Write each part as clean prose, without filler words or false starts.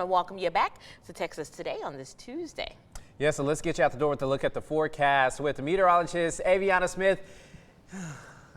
I welcome you back to Texas Today on this Tuesday. Yeah, so let's get you out the door with a look at the forecast with the meteorologist Aviana Smith.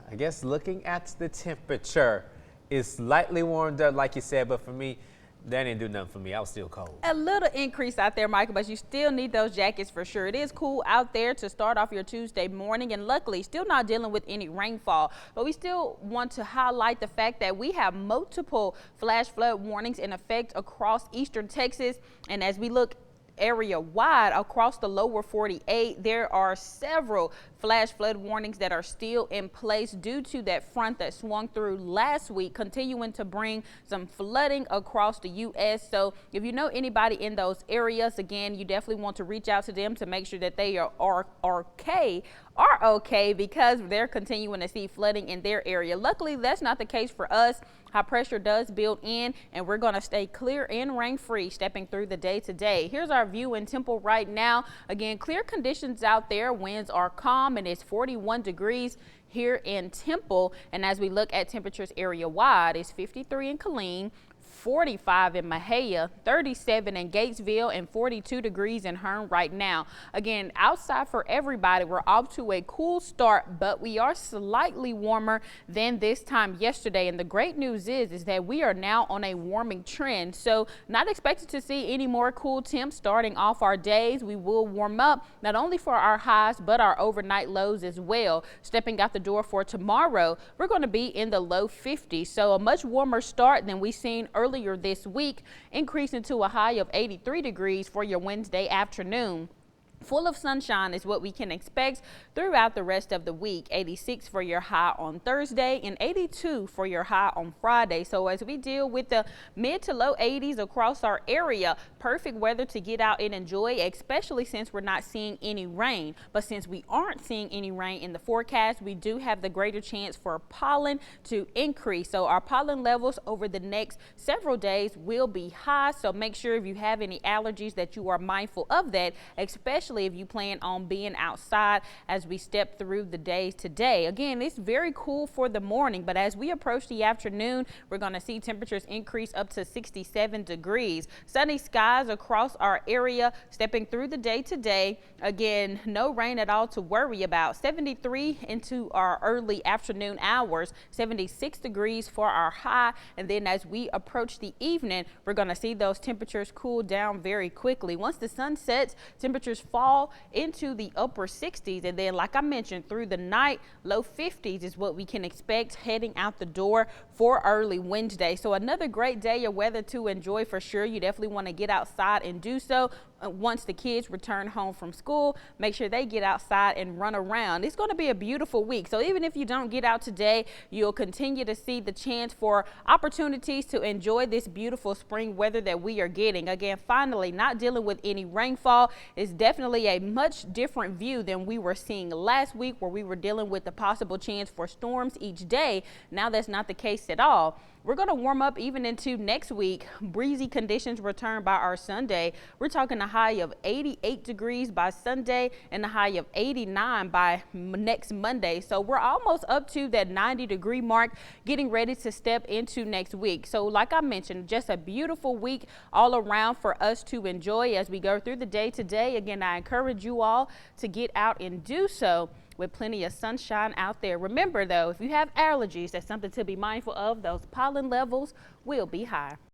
I guess looking at the temperature, it's slightly warmed up like you said, but for me, that didn't do nothing for me. I was still cold. A little increase out there, Michael, but you still need those jackets for sure. It is cool out there to start off your Tuesday morning, and luckily still not dealing with any rainfall. But we still want to highlight the fact that we have multiple flash flood warnings in effect across eastern Texas. And as we look area wide across the lower 48, there are several flash flood warnings that are still in place due to that front that swung through last week, continuing to bring some flooding across the U.S. So if you know anybody in those areas, again, you definitely want to reach out to them to make sure that they are okay, because they're continuing to see flooding in their area. Luckily, that's not the case for us. High pressure does build in, and we're going to stay clear and rain free stepping through the day today. Here's our view in Temple right now. Again, clear conditions out there. Winds are calm, and it's 41 degrees here in Temple. And as we look at temperatures area wide, it's 53 in Killeen, 45 in Mahia, 37 in Gatesville, and 42 degrees in Hearn right now. Again, outside for everybody, we're off to a cool start, but we are slightly warmer than this time yesterday. And the great news is that we are now on a warming trend. So not expected to see any more cool temps starting off our days. We will warm up not only for our highs, but our overnight lows as well. Stepping out the door for tomorrow, we're going to be in the low 50s. So a much warmer start than we've seen earlier this week, increasing to a high of 83 degrees for your Wednesday afternoon. Full of sunshine is what we can expect throughout the rest of the week. 86 for your high on Thursday and 82 for your high on Friday. So as we deal with the mid to low 80s across our area, perfect weather to get out and enjoy, especially since we're not seeing any rain. But since we aren't seeing any rain in the forecast, we do have the greater chance for pollen to increase. So our pollen levels over the next several days will be high. So make sure if you have any allergies that you are mindful of that, especially if you plan on being outside as we step through the days today. Again, it's very cool for the morning, but as we approach the afternoon, we're going to see temperatures increase up to 67 degrees. Sunny skies across our area stepping through the day today. Again, no rain at all to worry about. 73 into our early afternoon hours, 76 degrees for our high. And then as we approach the evening, we're going to see those temperatures cool down very quickly. Once the sun sets, temperatures fall into the upper 60s, and then like I mentioned, through the night, low 50s is what we can expect heading out the door for early Wednesday. So another great day of weather to enjoy for sure. You definitely want to get outside and do so. Once the kids return home from school, make sure they get outside and run around. It's going to be a beautiful week. So even if you don't get out today, you'll continue to see the chance for opportunities to enjoy this beautiful spring weather that we are getting. Again, finally, not dealing with any rainfall is definitely a much different view than we were seeing last week, where we were dealing with the possible chance for storms each day. Now that's not the case at all. We're going to warm up even into next week. Breezy conditions return by our Sunday. We're talking a high of 88 degrees by Sunday and a high of 89 by next Monday. So we're almost up to that 90-degree mark, getting ready to step into next week. So like I mentioned, just a beautiful week all around for us to enjoy as we go through the day today. Again, I encourage you all to get out and do so with plenty of sunshine out there. Remember though, if you have allergies, that's something to be mindful of. Those pollen levels will be high.